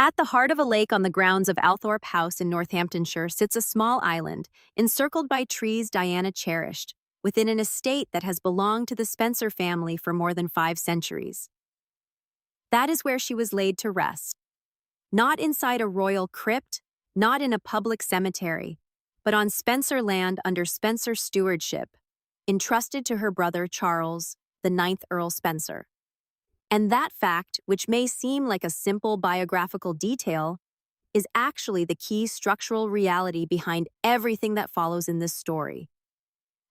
At the heart of a lake on the grounds of Althorp House in Northamptonshire sits a small island, encircled by trees Diana cherished, within an estate that has belonged to the Spencer family for more than 5 centuries. That is where she was laid to rest. Not inside a royal crypt, not in a public cemetery, but on Spencer land under Spencer stewardship, entrusted to her brother Charles, the ninth Earl Spencer. And that fact, which may seem like a simple biographical detail, is actually the key structural reality behind everything that follows in this story.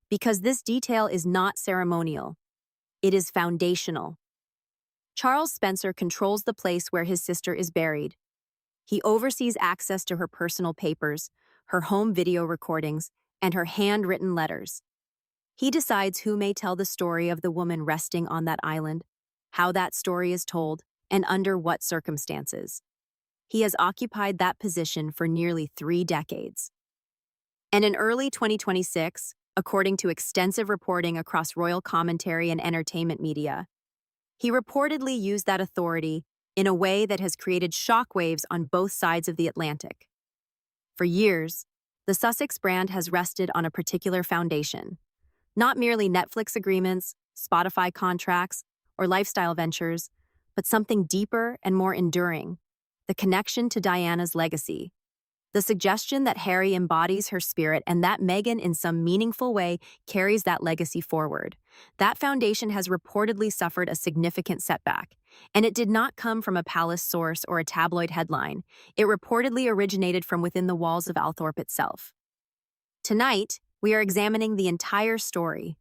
Because this detail is not ceremonial, it is foundational. Charles Spencer controls the place where his sister is buried. He oversees access to her personal papers, her home video recordings, and her handwritten letters. He decides who may tell the story of the woman resting on that island, how that story is told, and under what circumstances. He has occupied that position for nearly 3 decades. And in early 2026, according to extensive reporting across royal commentary and entertainment media, he reportedly used that authority in a way that has created shockwaves on both sides of the Atlantic. For years, the Sussex brand has rested on a particular foundation, not merely Netflix agreements, Spotify contracts, or lifestyle ventures, but something deeper and more enduring, the connection to Diana's legacy. The suggestion that Harry embodies her spirit and that Meghan in some meaningful way carries that legacy forward. That foundation has reportedly suffered a significant setback, and it did not come from a palace source or a tabloid headline. It reportedly originated from within the walls of Althorp itself. Tonight, we are examining the entire story,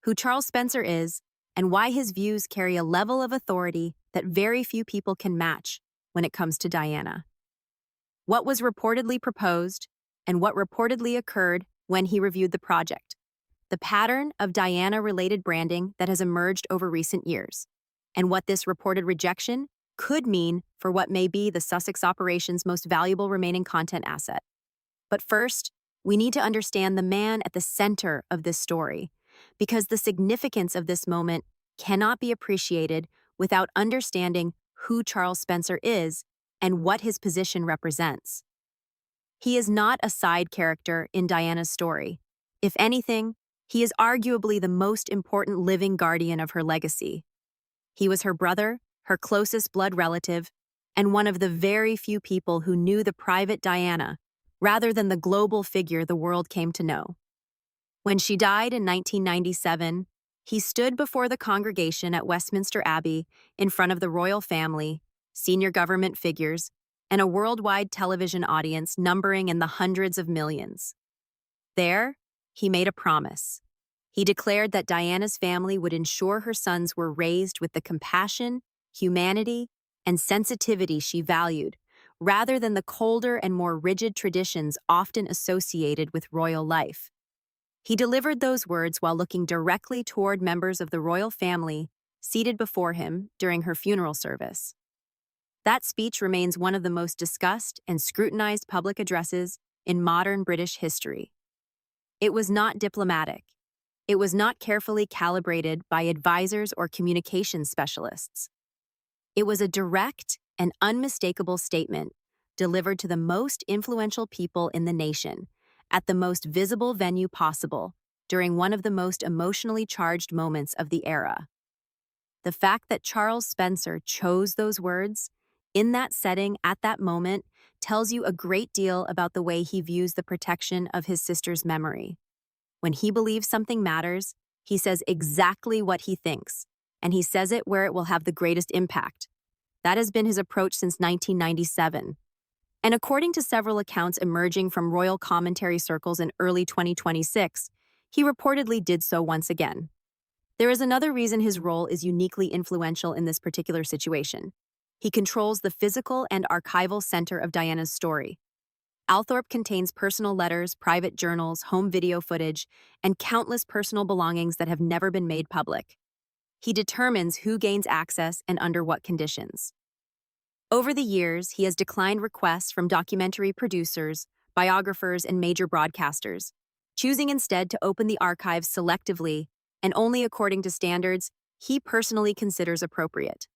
who Charles Spencer is, and why his views carry a level of authority that very few people can match when it comes to Diana. What was reportedly proposed, and what reportedly occurred when he reviewed the project. The pattern of Diana-related branding that has emerged over recent years, and what this reported rejection could mean for what may be the Sussex operation's most valuable remaining content asset. But first, we need to understand the man at the center of this story, because the significance of this moment cannot be appreciated without understanding who Charles Spencer is and what his position represents. He is not a side character in Diana's story. If anything, he is arguably the most important living guardian of her legacy. He was her brother, her closest blood relative, and one of the very few people who knew the private Diana, rather than the global figure the world came to know. When she died in 1997, he stood before the congregation at Westminster Abbey in front of the royal family, senior government figures, and a worldwide television audience numbering in the hundreds of millions. There, he made a promise. He declared that Diana's family would ensure her sons were raised with the compassion, humanity, and sensitivity she valued, rather than the colder and more rigid traditions often associated with royal life. He delivered those words while looking directly toward members of the royal family seated before him during her funeral service. That speech remains one of the most discussed and scrutinized public addresses in modern British history. It was not diplomatic. It was not carefully calibrated by advisors or communications specialists. It was a direct and unmistakable statement delivered to the most influential people in the nation, at the most visible venue possible, during one of the most emotionally charged moments of the era. The fact that Charles Spencer chose those words, in that setting at that moment, tells you a great deal about the way he views the protection of his sister's memory. When he believes something matters, he says exactly what he thinks, and he says it where it will have the greatest impact. That has been his approach since 1997. And according to several accounts emerging from royal commentary circles in early 2026, he reportedly did so once again. There is another reason his role is uniquely influential in this particular situation. He controls the physical and archival center of Diana's story. Althorp contains personal letters, private journals, home video footage, and countless personal belongings that have never been made public. He determines who gains access and under what conditions. Over the years, he has declined requests from documentary producers, biographers, and major broadcasters, choosing instead to open the archives selectively and only according to standards he personally considers appropriate.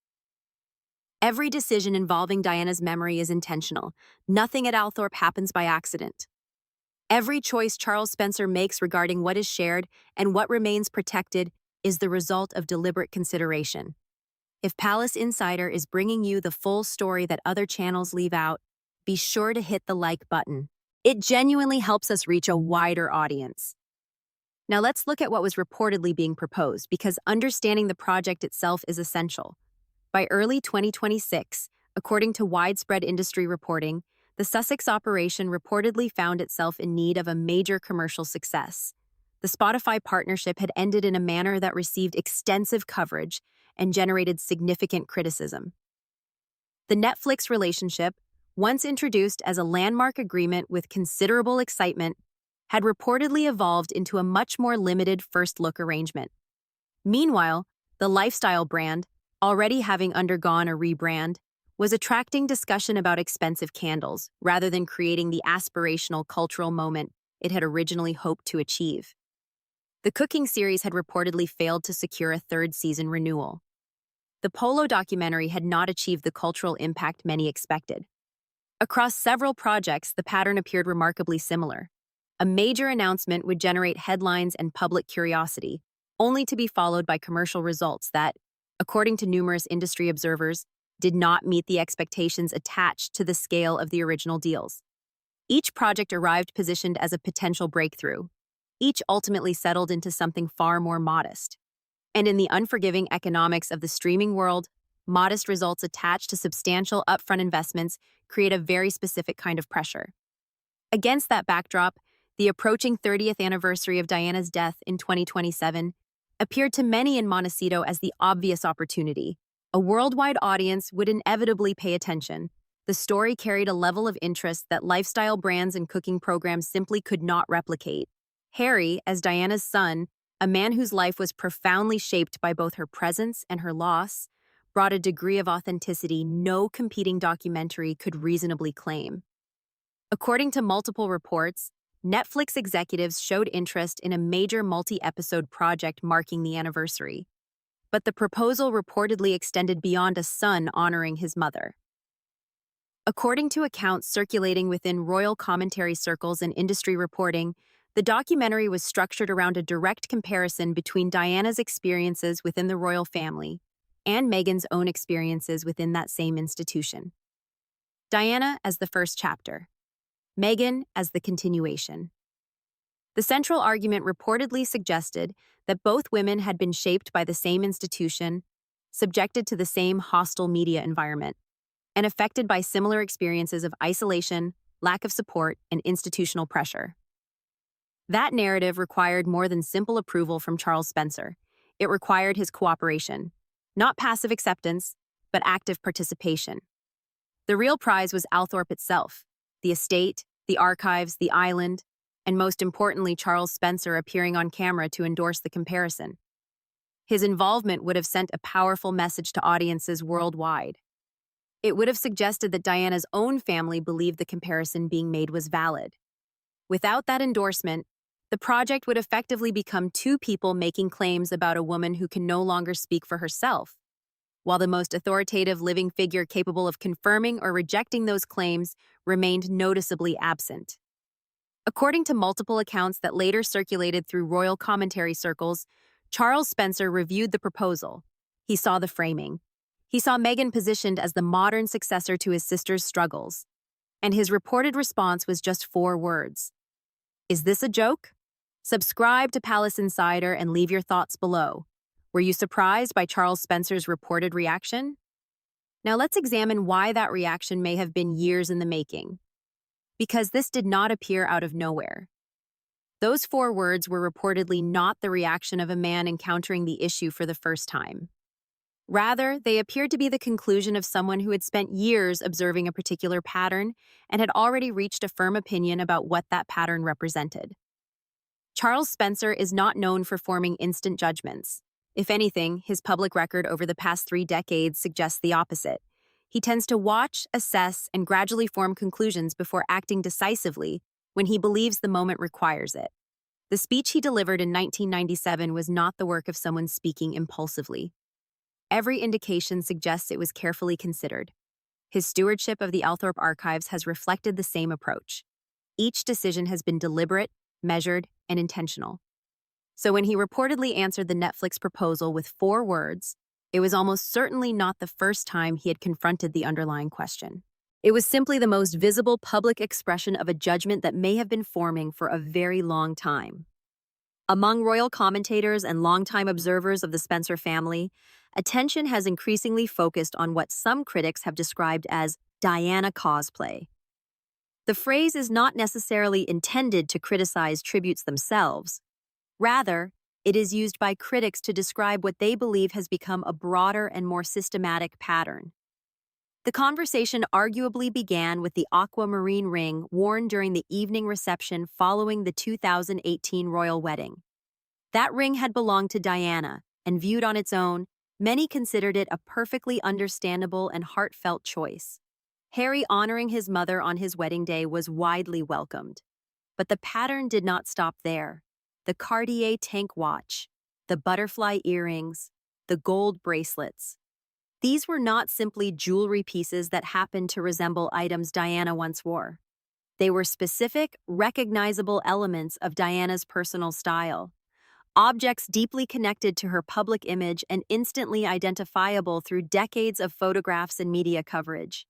Every decision involving Diana's memory is intentional. Nothing at Althorp happens by accident. Every choice Charles Spencer makes regarding what is shared and what remains protected is the result of deliberate consideration. If Palace Insider is bringing you the full story that other channels leave out, be sure to hit the like button. It genuinely helps us reach a wider audience. Now let's look at what was reportedly being proposed, because understanding the project itself is essential. By early 2026, according to widespread industry reporting, the Sussex operation reportedly found itself in need of a major commercial success. The Spotify partnership had ended in a manner that received extensive coverage and generated significant criticism. The Netflix relationship, once introduced as a landmark agreement with considerable excitement, had reportedly evolved into a much more limited first-look arrangement. Meanwhile, the lifestyle brand, already having undergone a rebrand, was attracting discussion about expensive candles rather than creating the aspirational cultural moment it had originally hoped to achieve. The cooking series had reportedly failed to secure a third season renewal. The Polo documentary had not achieved the cultural impact many expected. Across several projects, the pattern appeared remarkably similar. A major announcement would generate headlines and public curiosity, only to be followed by commercial results that, according to numerous industry observers, did not meet the expectations attached to the scale of the original deals. Each project arrived positioned as a potential breakthrough. Each ultimately settled into something far more modest. And in the unforgiving economics of the streaming world, modest results attached to substantial upfront investments create a very specific kind of pressure. Against that backdrop, the approaching 30th anniversary of Diana's death in 2027 appeared to many in Montecito as the obvious opportunity. A worldwide audience would inevitably pay attention. The story carried a level of interest that lifestyle brands and cooking programs simply could not replicate. Harry, as Diana's son, a man whose life was profoundly shaped by both her presence and her loss, brought a degree of authenticity no competing documentary could reasonably claim. According to multiple reports, Netflix executives showed interest in a major multi-episode project marking the anniversary. But the proposal reportedly extended beyond a son honoring his mother. According to accounts circulating within royal commentary circles and industry reporting, the documentary was structured around a direct comparison between Diana's experiences within the royal family and Meghan's own experiences within that same institution. Diana as the first chapter, Meghan as the continuation. The central argument reportedly suggested that both women had been shaped by the same institution, subjected to the same hostile media environment, and affected by similar experiences of isolation, lack of support, and institutional pressure. That narrative required more than simple approval from Charles Spencer. It required his cooperation, not passive acceptance, but active participation. The real prize was Althorp itself, the estate, the archives, the island, and most importantly, Charles Spencer appearing on camera to endorse the comparison. His involvement would have sent a powerful message to audiences worldwide. It would have suggested that Diana's own family believed the comparison being made was valid. Without that endorsement, the project would effectively become two people making claims about a woman who can no longer speak for herself, while the most authoritative living figure capable of confirming or rejecting those claims remained noticeably absent. According to multiple accounts that later circulated through royal commentary circles, Charles Spencer reviewed the proposal. He saw the framing. He saw Meghan positioned as the modern successor to his sister's struggles. And his reported response was just 4 words. Is this a joke? Subscribe to Palace Insider and leave your thoughts below. Were you surprised by Charles Spencer's reported reaction? Now let's examine why that reaction may have been years in the making. Because this did not appear out of nowhere. Those 4 words were reportedly not the reaction of a man encountering the issue for the first time. Rather, they appeared to be the conclusion of someone who had spent years observing a particular pattern and had already reached a firm opinion about what that pattern represented. Charles Spencer is not known for forming instant judgments. If anything, his public record over the past 3 decades suggests the opposite. He tends to watch, assess, and gradually form conclusions before acting decisively when he believes the moment requires it. The speech he delivered in 1997 was not the work of someone speaking impulsively. Every indication suggests it was carefully considered. His stewardship of the Althorp archives has reflected the same approach. Each decision has been deliberate, measured, and intentional. So when he reportedly answered the Netflix proposal with 4 words, it was almost certainly not the first time he had confronted the underlying question. It was simply the most visible public expression of a judgment that may have been forming for a very long time. Among royal commentators and longtime observers of the Spencer family, attention has increasingly focused on what some critics have described as Diana cosplay. The phrase is not necessarily intended to criticize tributes themselves. Rather, it is used by critics to describe what they believe has become a broader and more systematic pattern. The conversation arguably began with the aquamarine ring worn during the evening reception following the 2018 royal wedding. That ring had belonged to Diana, and viewed on its own, many considered it a perfectly understandable and heartfelt choice. Harry honoring his mother on his wedding day was widely welcomed. But the pattern did not stop there. The Cartier tank watch, the butterfly earrings, the gold bracelets. These were not simply jewelry pieces that happened to resemble items Diana once wore. They were specific, recognizable elements of Diana's personal style. Objects deeply connected to her public image and instantly identifiable through decades of photographs and media coverage.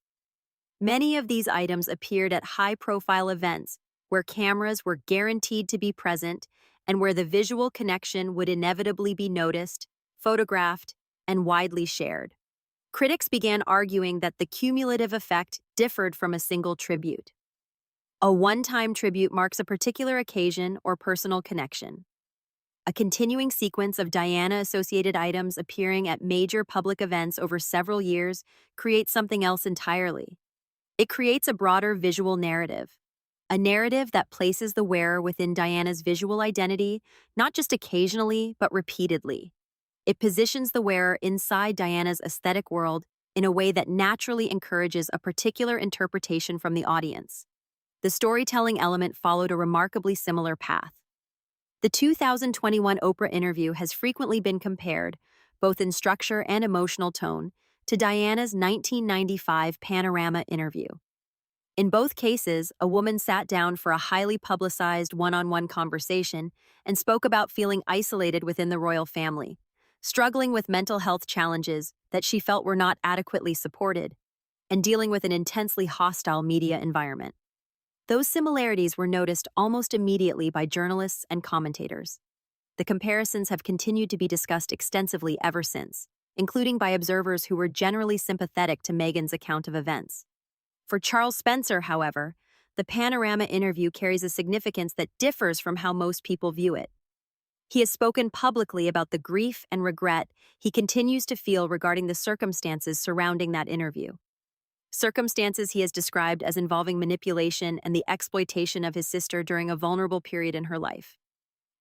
Many of these items appeared at high-profile events where cameras were guaranteed to be present and where the visual connection would inevitably be noticed, photographed, and widely shared. Critics began arguing that the cumulative effect differed from a single tribute. A one-time tribute marks a particular occasion or personal connection. A continuing sequence of Diana-associated items appearing at major public events over several years creates something else entirely. It creates a broader visual narrative, a narrative that places the wearer within Diana's visual identity, not just occasionally, but repeatedly. It positions the wearer inside Diana's aesthetic world in a way that naturally encourages a particular interpretation from the audience. The storytelling element followed a remarkably similar path. The 2021 Oprah interview has frequently been compared, both in structure and emotional tone, to Diana's 1995 Panorama interview. In both cases, a woman sat down for a highly publicized one-on-one conversation and spoke about feeling isolated within the royal family, struggling with mental health challenges that she felt were not adequately supported, and dealing with an intensely hostile media environment. Those similarities were noticed almost immediately by journalists and commentators. The comparisons have continued to be discussed extensively ever since, including by observers who were generally sympathetic to Meghan's account of events. For Charles Spencer, however, the Panorama interview carries a significance that differs from how most people view it. He has spoken publicly about the grief and regret he continues to feel regarding the circumstances surrounding that interview. Circumstances he has described as involving manipulation and the exploitation of his sister during a vulnerable period in her life.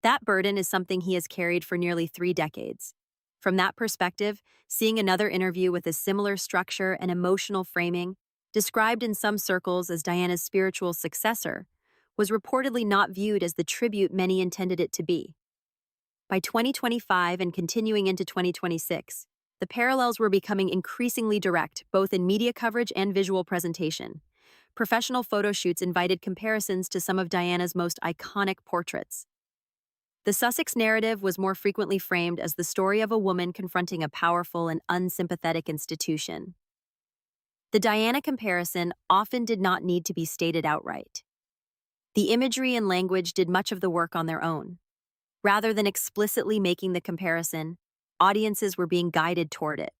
That burden is something he has carried for nearly 3 decades. From that perspective, seeing another interview with a similar structure and emotional framing, described in some circles as Diana's spiritual successor, was reportedly not viewed as the tribute many intended it to be. By 2025 and continuing into 2026, the parallels were becoming increasingly direct, both in media coverage and visual presentation. Professional photo shoots invited comparisons to some of Diana's most iconic portraits. The Sussex narrative was more frequently framed as the story of a woman confronting a powerful and unsympathetic institution. The Diana comparison often did not need to be stated outright. The imagery and language did much of the work on their own. Rather than explicitly making the comparison, audiences were being guided toward it.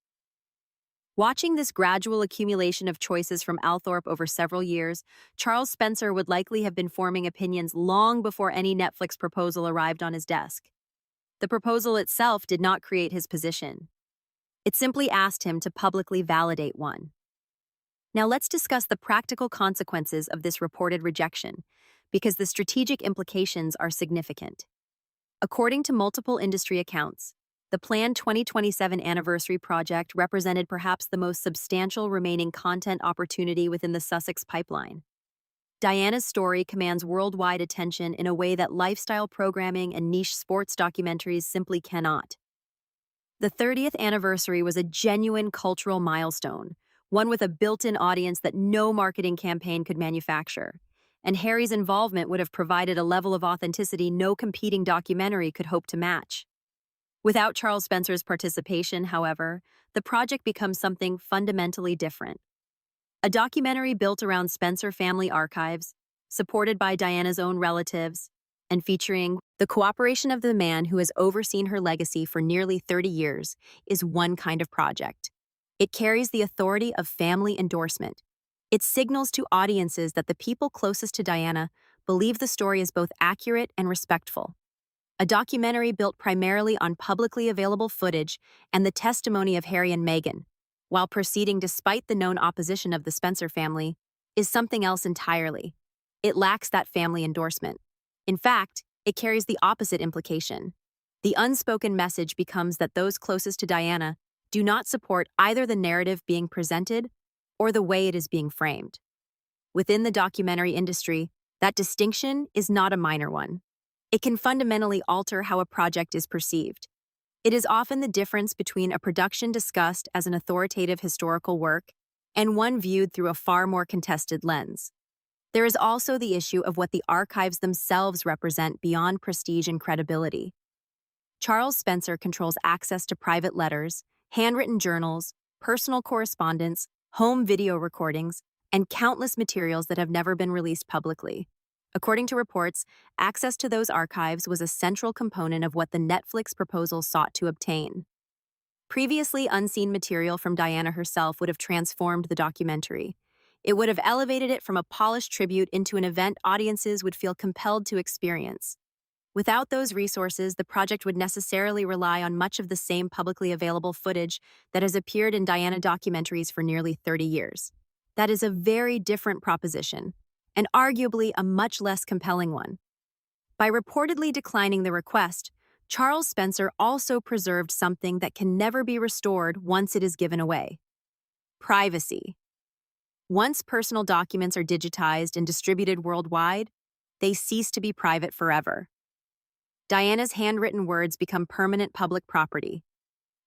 Watching this gradual accumulation of choices from Althorp over several years, Charles Spencer would likely have been forming opinions long before any Netflix proposal arrived on his desk. The proposal itself did not create his position. It simply asked him to publicly validate one. Now let's discuss the practical consequences of this reported rejection, because the strategic implications are significant. According to multiple industry accounts, the planned 2027 anniversary project represented perhaps the most substantial remaining content opportunity within the Sussex pipeline. Diana's story commands worldwide attention in a way that lifestyle programming and niche sports documentaries simply cannot. The 30th anniversary was a genuine cultural milestone, one with a built-in audience that no marketing campaign could manufacture. And Harry's involvement would have provided a level of authenticity no competing documentary could hope to match. Without Charles Spencer's participation, however, the project becomes something fundamentally different. A documentary built around Spencer family archives, supported by Diana's own relatives, and featuring the cooperation of the man who has overseen her legacy for nearly 30 years, is one kind of project. It carries the authority of family endorsement. It signals to audiences that the people closest to Diana believe the story is both accurate and respectful. A documentary built primarily on publicly available footage and the testimony of Harry and Meghan, while proceeding despite the known opposition of the Spencer family, is something else entirely. It lacks that family endorsement. In fact, it carries the opposite implication. The unspoken message becomes that those closest to Diana do not support either the narrative being presented or the way it is being framed. Within the documentary industry, that distinction is not a minor one. It can fundamentally alter how a project is perceived. It is often the difference between a production discussed as an authoritative historical work and one viewed through a far more contested lens. There is also the issue of what the archives themselves represent beyond prestige and credibility. Charles Spencer controls access to private letters, handwritten journals, personal correspondence, home video recordings, and countless materials that have never been released publicly. According to reports, access to those archives was a central component of what the Netflix proposal sought to obtain. Previously unseen material from Diana herself would have transformed the documentary. It would have elevated it from a polished tribute into an event audiences would feel compelled to experience. Without those resources, the project would necessarily rely on much of the same publicly available footage that has appeared in Diana documentaries for nearly 30 years. That is a very different proposition, and arguably a much less compelling one. By reportedly declining the request, Charles Spencer also preserved something that can never be restored once it is given away: privacy. Once personal documents are digitized and distributed worldwide, they cease to be private forever. Diana's handwritten words become permanent public property.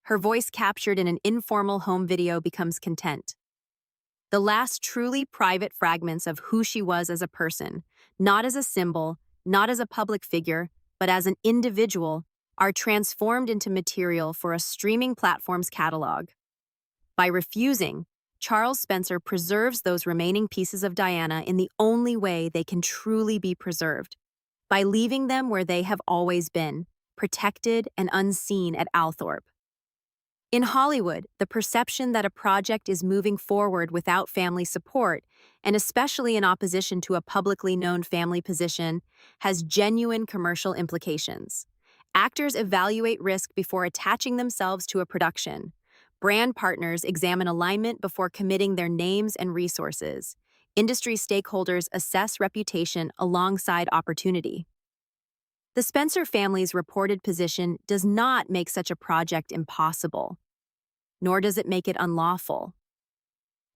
Her voice captured in an informal home video becomes content. The last truly private fragments of who she was as a person, not as a symbol, not as a public figure, but as an individual, are transformed into material for a streaming platform's catalog. By refusing, Charles Spencer preserves those remaining pieces of Diana in the only way they can truly be preserved, by leaving them where they have always been, protected and unseen at Althorp. In Hollywood, the perception that a project is moving forward without family support, and especially in opposition to a publicly known family position, has genuine commercial implications. Actors evaluate risk before attaching themselves to a production. Brand partners examine alignment before committing their names and resources. Industry stakeholders assess reputation alongside opportunity. The Spencer family's reported position does not make such a project impossible, nor does it make it unlawful.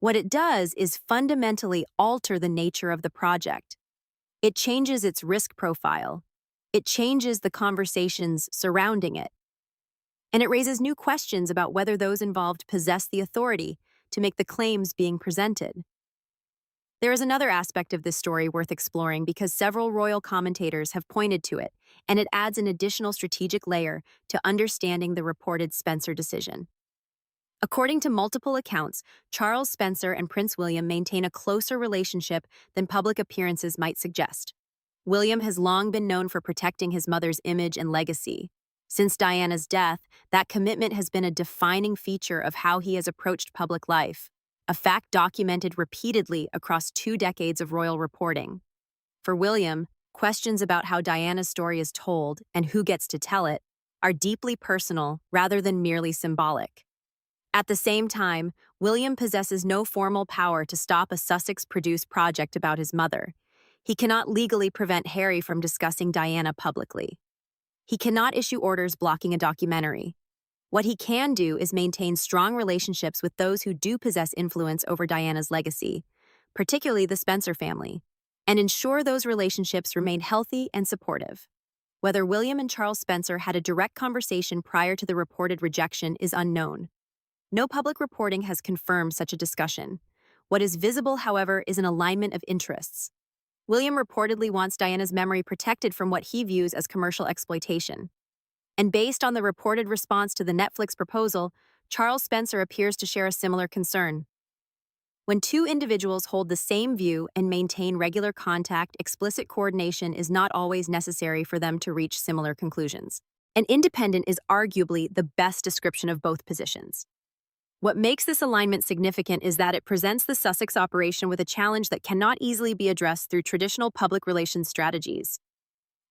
What it does is fundamentally alter the nature of the project. It changes its risk profile. It changes the conversations surrounding it. And it raises new questions about whether those involved possess the authority to make the claims being presented. There is another aspect of this story worth exploring because several royal commentators have pointed to it, and it adds an additional strategic layer to understanding the reported Spencer decision. According to multiple accounts, Charles Spencer and Prince William maintain a closer relationship than public appearances might suggest. William has long been known for protecting his mother's image and legacy. Since Diana's death, that commitment has been a defining feature of how he has approached public life, a fact documented repeatedly across 2 decades of royal reporting. For William, questions about how Diana's story is told and who gets to tell it are deeply personal rather than merely symbolic. At the same time, William possesses no formal power to stop a Sussex-produced project about his mother. He cannot legally prevent Harry from discussing Diana publicly. He cannot issue orders blocking a documentary. What he can do is maintain strong relationships with those who do possess influence over Diana's legacy, particularly the Spencer family, and ensure those relationships remain healthy and supportive. Whether William and Charles Spencer had a direct conversation prior to the reported rejection is unknown. No public reporting has confirmed such a discussion. What is visible, however, is an alignment of interests. William reportedly wants Diana's memory protected from what he views as commercial exploitation. And based on the reported response to the Netflix proposal, Charles Spencer appears to share a similar concern. When two individuals hold the same view and maintain regular contact, explicit coordination is not always necessary for them to reach similar conclusions. An independent is arguably the best description of both positions. What makes this alignment significant is that it presents the Sussex operation with a challenge that cannot easily be addressed through traditional public relations strategies.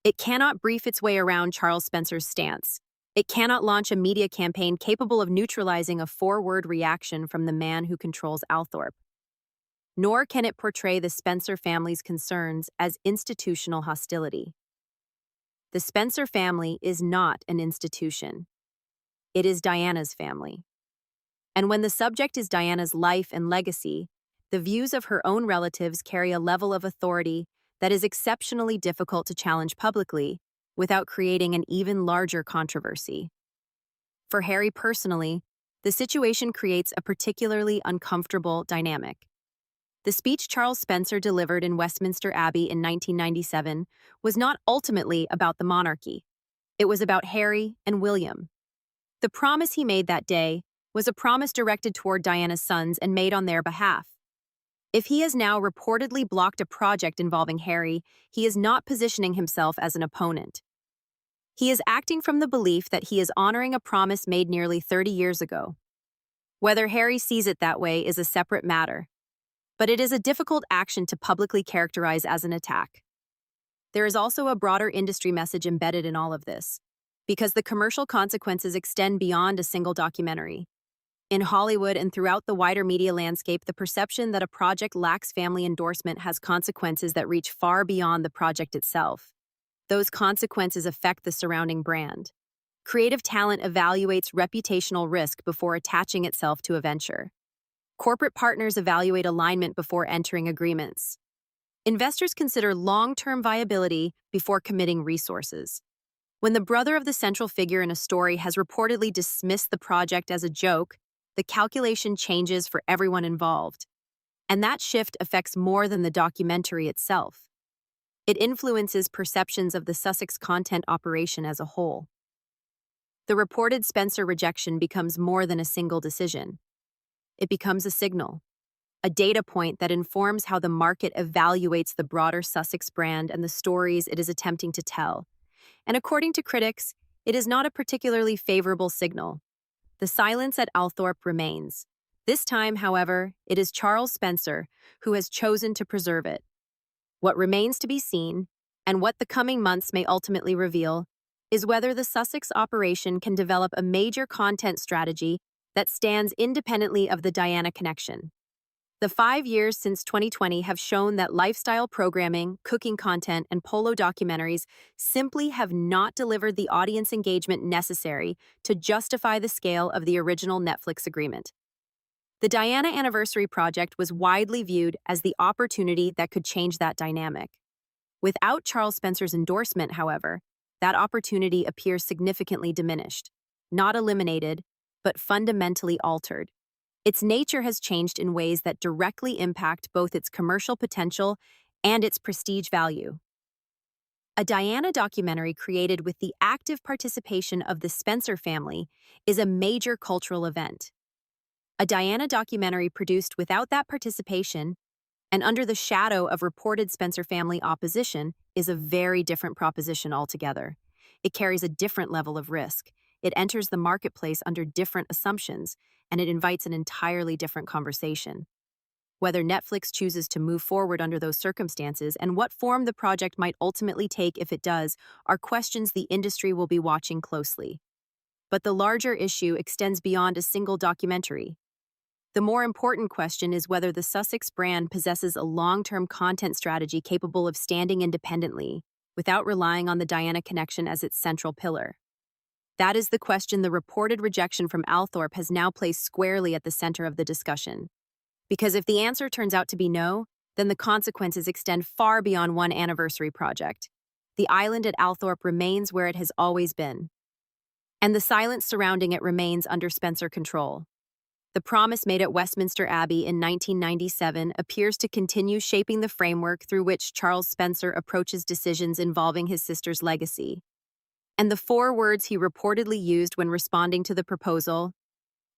It cannot brief its way around Charles Spencer's stance. It cannot launch a media campaign capable of neutralizing a four-word reaction from the man who controls Althorp. Nor can it portray the Spencer family's concerns as institutional hostility. The Spencer family is not an institution. It is Diana's family. And when the subject is Diana's life and legacy, the views of her own relatives carry a level of authority that is exceptionally difficult to challenge publicly without creating an even larger controversy. For Harry personally, the situation creates a particularly uncomfortable dynamic. The speech Charles Spencer delivered in Westminster Abbey in 1997 was not ultimately about the monarchy. It was about Harry and William. The promise he made that day was a promise directed toward Diana's sons and made on their behalf. If he has now reportedly blocked a project involving Harry, he is not positioning himself as an opponent. He is acting from the belief that he is honoring a promise made nearly 30 years ago. Whether Harry sees it that way is a separate matter, but it is a difficult action to publicly characterize as an attack. There is also a broader industry message embedded in all of this, because the commercial consequences extend beyond a single documentary. In Hollywood and throughout the wider media landscape, the perception that a project lacks family endorsement has consequences that reach far beyond the project itself. Those consequences affect the surrounding brand. Creative talent evaluates reputational risk before attaching itself to a venture. Corporate partners evaluate alignment before entering agreements. Investors consider long-term viability before committing resources. When the brother of the central figure in a story has reportedly dismissed the project as a joke, the calculation changes for everyone involved. And that shift affects more than the documentary itself. It influences perceptions of the Sussex content operation as a whole. The reported Spencer rejection becomes more than a single decision. It becomes a signal, a data point that informs how the market evaluates the broader Sussex brand and the stories it is attempting to tell. And according to critics, it is not a particularly favorable signal. The silence at Althorp remains. This time, however, it is Charles Spencer who has chosen to preserve it. What remains to be seen, and what the coming months may ultimately reveal, is whether the Sussex operation can develop a major content strategy that stands independently of the Diana connection. The 5 years since 2020 have shown that lifestyle programming, cooking content, and polo documentaries simply have not delivered the audience engagement necessary to justify the scale of the original Netflix agreement. The Diana Anniversary Project was widely viewed as the opportunity that could change that dynamic. Without Charles Spencer's endorsement, however, that opportunity appears significantly diminished, not eliminated, but fundamentally altered. Its nature has changed in ways that directly impact both its commercial potential and its prestige value. A Diana documentary created with the active participation of the Spencer family is a major cultural event. A Diana documentary produced without that participation and under the shadow of reported Spencer family opposition is a very different proposition altogether. It carries a different level of risk. It enters the marketplace under different assumptions, and it invites an entirely different conversation. Whether Netflix chooses to move forward under those circumstances and what form the project might ultimately take if it does are questions the industry will be watching closely. But the larger issue extends beyond a single documentary. The more important question is whether the Sussex brand possesses a long-term content strategy capable of standing independently, without relying on the Diana connection as its central pillar. That is the question the reported rejection from Althorp has now placed squarely at the center of the discussion. Because if the answer turns out to be no, then the consequences extend far beyond one anniversary project. the island at Althorp remains where it has always been, and the silence surrounding it remains under Spencer control. The promise made at Westminster Abbey in 1997 appears to continue shaping the framework through which Charles Spencer approaches decisions involving his sister's legacy. And the 4 words he reportedly used when responding to the proposal,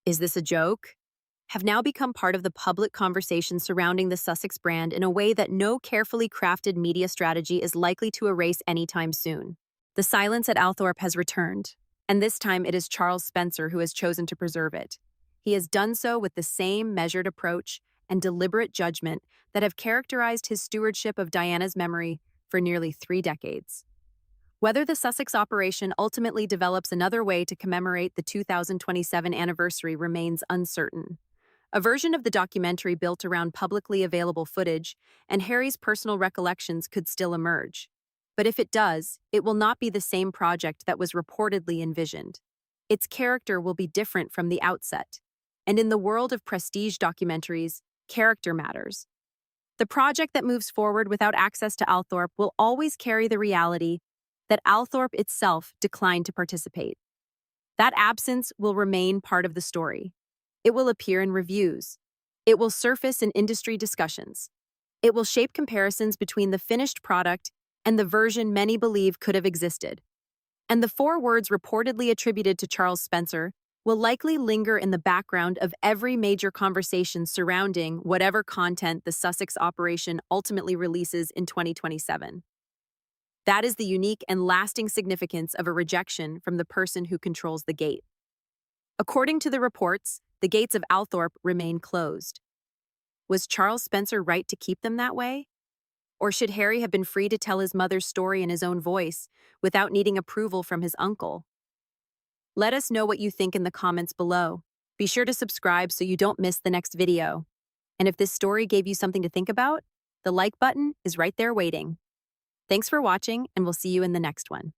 "Is this a joke?" have now become part of the public conversation surrounding the Sussex brand in a way that no carefully crafted media strategy is likely to erase anytime soon. The silence at Althorp has returned, and this time it is Charles Spencer who has chosen to preserve it. He has done so with the same measured approach and deliberate judgment that have characterized his stewardship of Diana's memory for nearly 3 decades. Whether the Sussex operation ultimately develops another way to commemorate the 2027 anniversary remains uncertain. A version of the documentary built around publicly available footage and Harry's personal recollections could still emerge. But if it does, it will not be the same project that was reportedly envisioned. Its character will be different from the outset. And in the world of prestige documentaries, character matters. The project that moves forward without access to Althorp will always carry the reality that Althorp itself declined to participate. That absence will remain part of the story. It will appear in reviews. It will surface in industry discussions. It will shape comparisons between the finished product and the version many believe could have existed. And the 4 words reportedly attributed to Charles Spencer will likely linger in the background of every major conversation surrounding whatever content the Sussex operation ultimately releases in 2027. That is the unique and lasting significance of a rejection from the person who controls the gate. According to the reports, the gates of Althorp remain closed. Was Charles Spencer right to keep them that way? Or should Harry have been free to tell his mother's story in his own voice without needing approval from his uncle? Let us know what you think in the comments below. Be sure to subscribe so you don't miss the next video. And if this story gave you something to think about, the like button is right there waiting. Thanks for watching, and we'll see you in the next one.